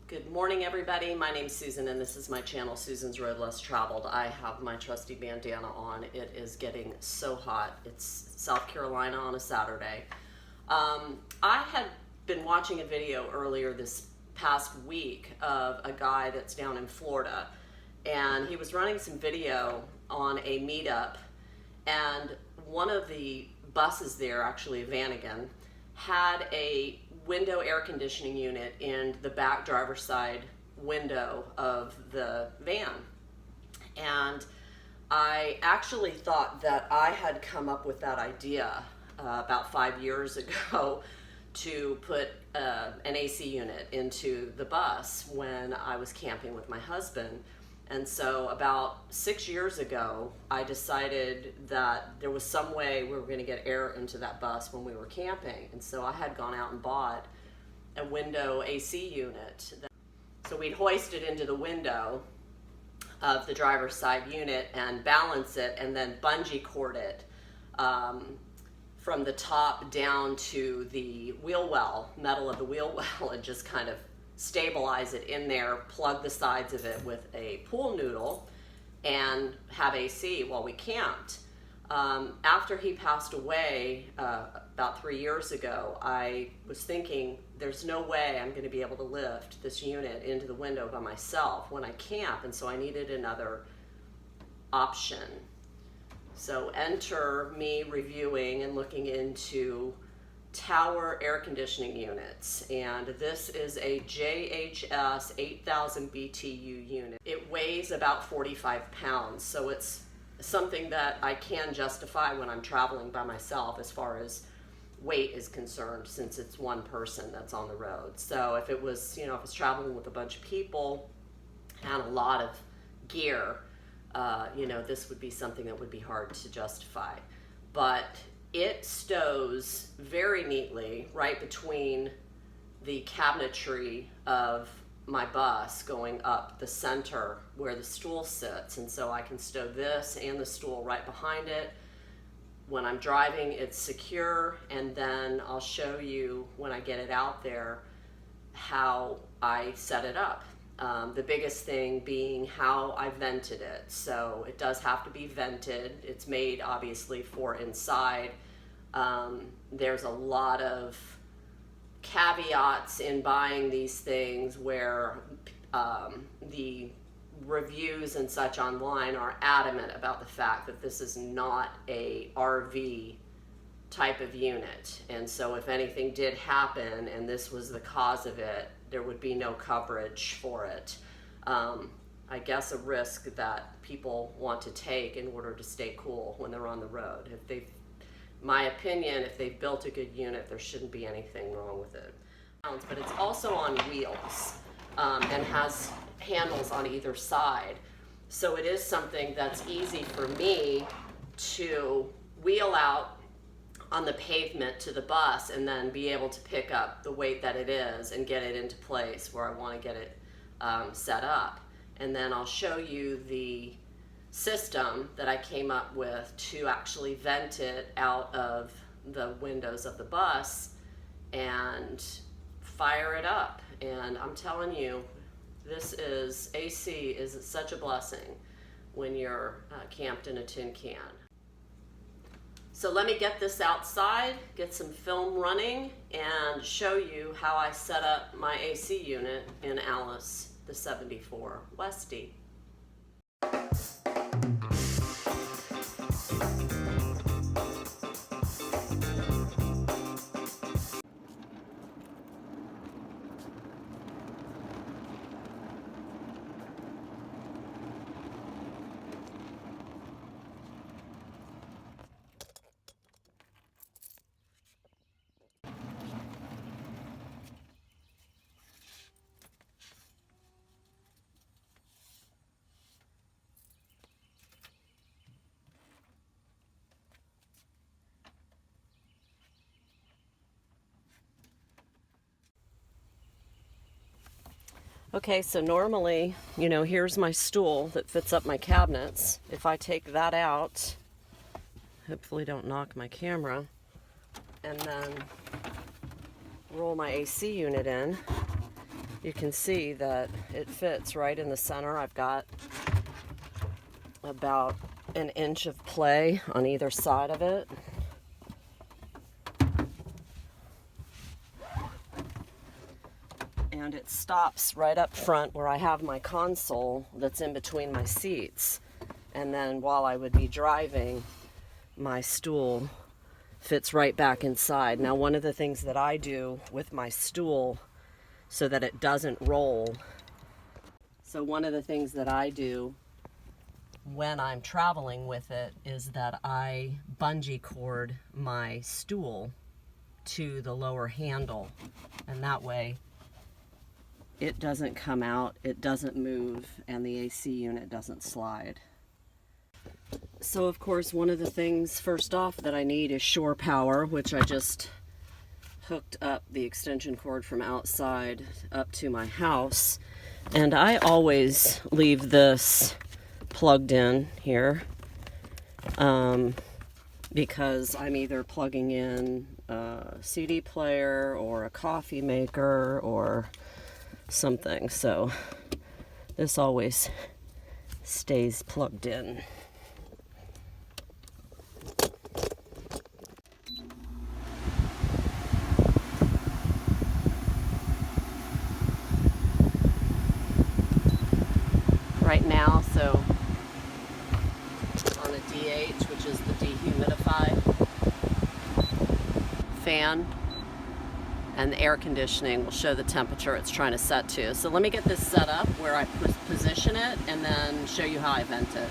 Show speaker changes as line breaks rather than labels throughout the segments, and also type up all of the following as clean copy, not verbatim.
Good morning, everybody. My name's Susan, and this is my channel, Susan's Road Less Traveled. I have my trusty bandana on. It is getting so hot. It's South Carolina on a Saturday. I had been watching a video earlier this past week of a guy that's down in Florida, and he was running some video on a meetup, and one of the buses there, actually a Vanagon, had a window air conditioning unit in the back driver's side window of the van. And I actually thought that I had come up with that idea about 5 years ago to put an AC unit into the bus when I was camping with my husband. And so about 6 years ago, I decided that there was some way we were going to get air into that bus when we were camping. And so I had gone out and bought a window AC unit. So we'd hoist it into the window of the driver's side unit and balance it, and then bungee cord it from the top down to the wheel well, metal of the wheel well, and just kind of stabilize it in there, plug the sides of it with a pool noodle, and have AC while we camped. After he passed away about 3 years ago, I was thinking, there's no way I'm going to be able to lift this unit into the window by myself when I camp, and so I needed another option. So enter me reviewing and looking into tower air conditioning units, and this is a JHS 8000 BTU unit. It weighs about 45 pounds, so it's something that I can justify when I'm traveling by myself as far as weight is concerned, since it's one person that's on the road. So if it was, if I was traveling with a bunch of people and a lot of gear, this would be something that would be hard to justify. But it stows very neatly right between the cabinetry of my bus going up the center where the stool sits, and so I can stow this and the stool right behind it. When I'm driving, it's secure, and then I'll show you when I get it out there how I set it up. The biggest thing being how I vented it. So it does have to be vented. It's made obviously for inside. There's a lot of caveats in buying these things where the reviews and such online are adamant about the fact that this is not a RV type of unit, and so if anything did happen and this was the cause of it, there would be no coverage for it. I guess a risk that people want to take in order to stay cool when they're on the road. My opinion, if they've built a good unit, there shouldn't be anything wrong with it. But it's also on wheels and has handles on either side. So it is something that's easy for me to wheel out on the pavement to the bus and then be able to pick up the weight that it is and get it into place where I want to get it set up. And then I'll show you the system that I came up with to actually vent it out of the windows of the bus and fire it up. And I'm telling you, AC is such a blessing when you're camped in a tin can. So let me get this outside, get some film running, and show you how I set up my AC unit in Alice, the 74 Westy. Okay, so normally, here's my stool that fits up my cabinets. If I take that out, hopefully don't knock my camera, and then roll my AC unit in, you can see that it fits right in the center. I've got about an inch of play on either side of it. And it stops right up front where I have my console that's in between my seats. And then while I would be driving, my stool fits right back inside. Now, one of the things that I do with my stool so that it doesn't roll, one of the things that I do when I'm traveling with it is that I bungee cord my stool to the lower handle, and that way it doesn't come out, it doesn't move, and the AC unit doesn't slide. So of course, one of the things first off that I need is shore power, which I just hooked up the extension cord from outside up to my house. And I always leave this plugged in here because I'm either plugging in a CD player or a coffee maker or something. So this always stays plugged in. Right now, so on a DH, which is the dehumidified fan, and the air conditioning will show the temperature it's trying to set to. So let me get this set up where I position it and then show you how I vent it.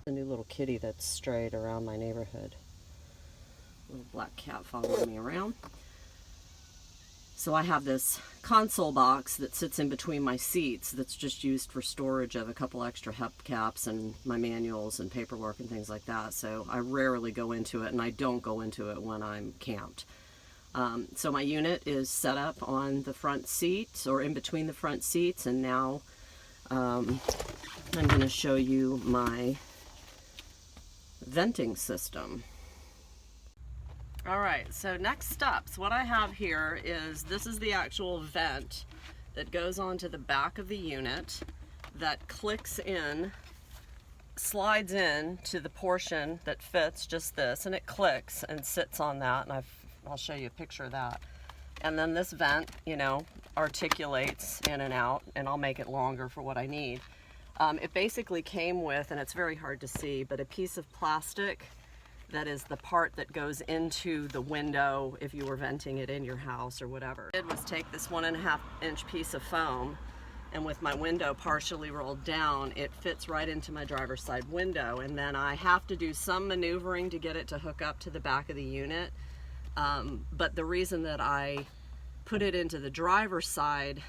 A new little kitty that's strayed around my neighborhood. Little black cat following me around. So I have this console box that sits in between my seats that's just used for storage of a couple extra hubcaps and my manuals and paperwork and things like that. So I rarely go into it, and I don't go into it when I'm camped. So my unit is set up on the front seat or in between the front seats, and now I'm going to show you my venting system. Alright, so next steps. What I have here is, this is the actual vent that goes onto the back of the unit that clicks in, slides in to the portion that fits just this, and it clicks and sits on that, and I'll show you a picture of that. And then this vent, you know, articulates in and out, and I'll make it longer for what I need. It basically came with, and it's very hard to see, but a piece of plastic that is the part that goes into the window if you were venting it in your house or whatever. What I did was take this 1.5 inch piece of foam, and with my window partially rolled down, it fits right into my driver's side window, and then I have to do some maneuvering to get it to hook up to the back of the unit. But the reason that I put it into the driver's side,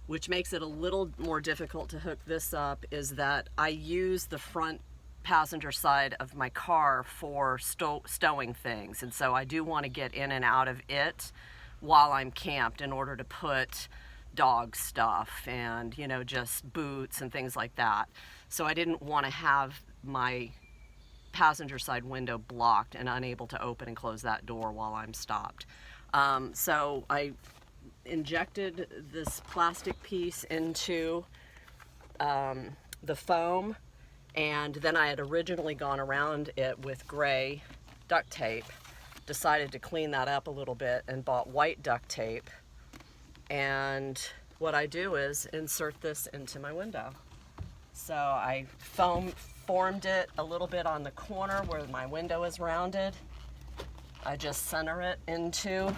which makes it a little more difficult to hook this up, is that I use the front passenger side of my car for stowing things, and so I do want to get in and out of it while I'm camped in order to put dog stuff and, you know, just boots and things like that. So I didn't want to have my passenger side window blocked and unable to open and close that door while I'm stopped. So I injected this plastic piece into the foam, and then I had originally gone around it with gray duct tape, decided to clean that up a little bit and bought white duct tape. And what I do is insert this into my window. So I formed it a little bit on the corner where my window is rounded. I just center it into,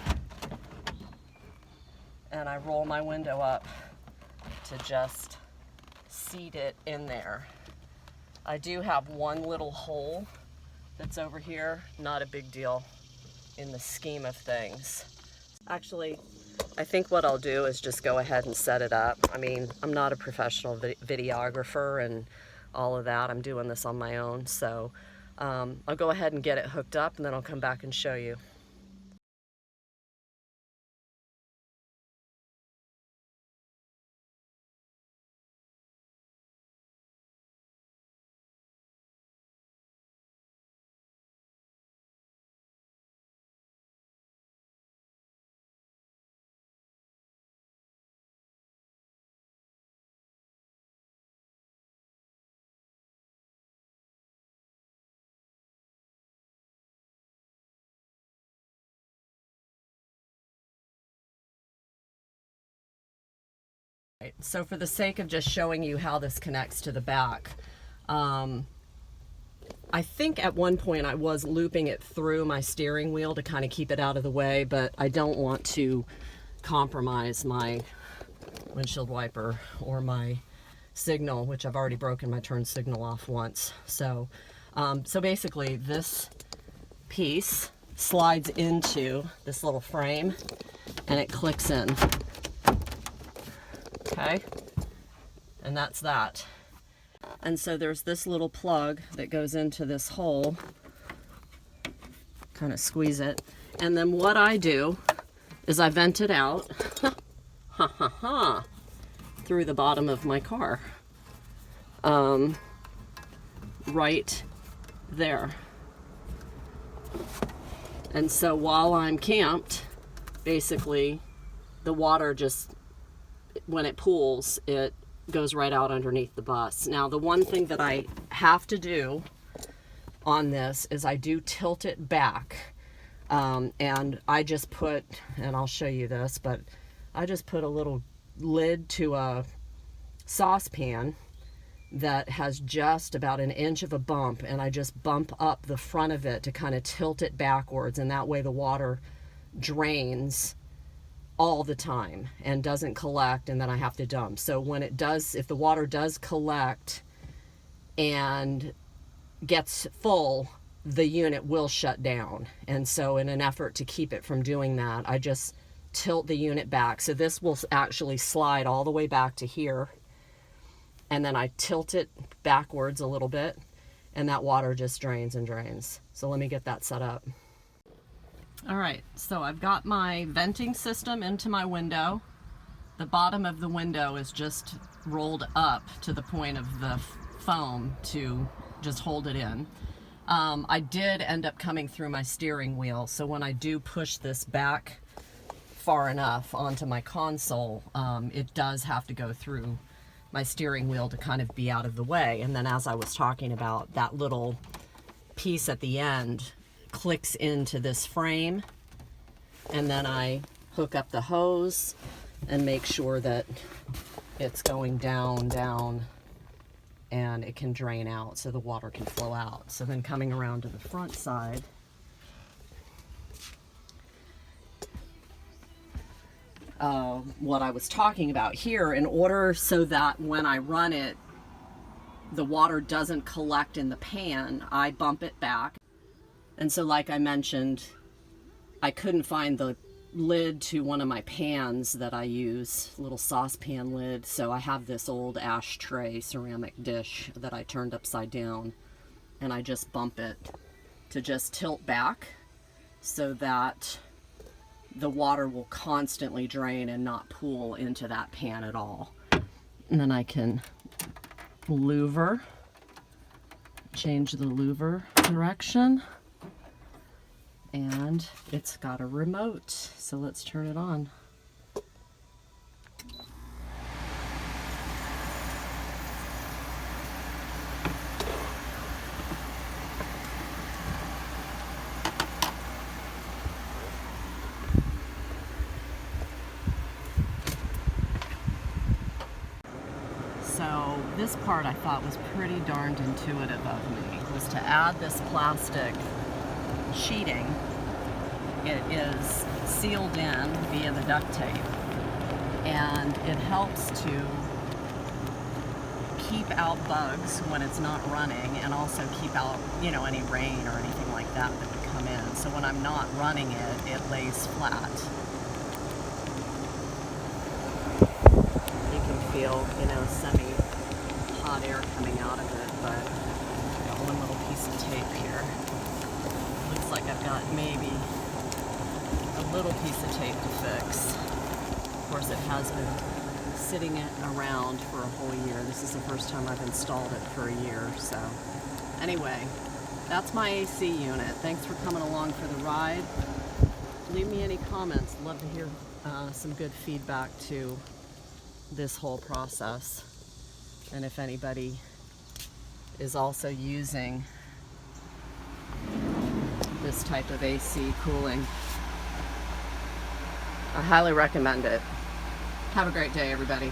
and I roll my window up to just seat it in there. I do have one little hole that's over here, not a big deal in the scheme of things. Actually, I think what I'll do is just go ahead and set it up. I mean, I'm not a professional videographer and all of that. I'm doing this on my own, so I'll go ahead and get it hooked up, and then I'll come back and show you. right, so for the sake of just showing you how this connects to the back, I think at one point I was looping it through my steering wheel to kind of keep it out of the way, but I don't want to compromise my windshield wiper or my signal, which I've already broken my turn signal off once. So, so basically this piece slides into this little frame and it clicks in. Okay, and that's that. And so there's this little plug that goes into this hole, kind of squeeze it, and then what I do is I vent it out through the bottom of my car, right there. And so while I'm camped, basically the water just, when it pools, it goes right out underneath the bus. Now, the one thing that I have to do on this is I do tilt it back, and I just put, and I'll show you this, but I just put a little lid to a saucepan that has just about an inch of a bump, and I just bump up the front of it to kind of tilt it backwards, and that way the water drains all the time and doesn't collect, and then I have to dump. So when it does, if the water does collect and gets full, the unit will shut down. And so in an effort to keep it from doing that, I just tilt the unit back. So this will actually slide all the way back to here, and then I tilt it backwards a little bit, and that water just drains and drains. So let me get that set up. All right, so I've got my venting system into my window. The bottom of the window is just rolled up to the point of the foam to just hold it in. I did end up coming through my steering wheel, so when I do push this back far enough onto my console, it does have to go through my steering wheel to kind of be out of the way. And then, as I was talking about, that little piece at the end clicks into this frame, and then I hook up the hose and make sure that it's going down, and it can drain out so the water can flow out. So then coming around to the front side, what I was talking about here, in order so that when I run it, the water doesn't collect in the pan, I bump it back. And so, like I mentioned, I couldn't find the lid to one of my pans that I use, little saucepan lid. So I have this old ashtray ceramic dish that I turned upside down, and I just bump it to just tilt back so that the water will constantly drain and not pool into that pan at all. And then I can louver, change the louver direction. And it's got a remote, so let's turn it on. So this part I thought was pretty darned intuitive of me, was to add this plastic sheeting. It is sealed in via the duct tape, and it helps to keep out bugs when it's not running, and also keep out, you know, any rain or anything like that that would come in. So when I'm not running it, it lays flat. You can feel, you know, semi-hot air coming out of it, but I've got one little piece of tape here. Looks like I've got maybe a little piece of tape to fix. Of course, it has been sitting around for a whole year. This is the first time I've installed it for a year. So anyway, that's my AC unit. Thanks for coming along for the ride. Leave me any comments. Love to hear some good feedback to this whole process. And if anybody is also using this type of AC cooling, I highly recommend it. Have a great day, everybody.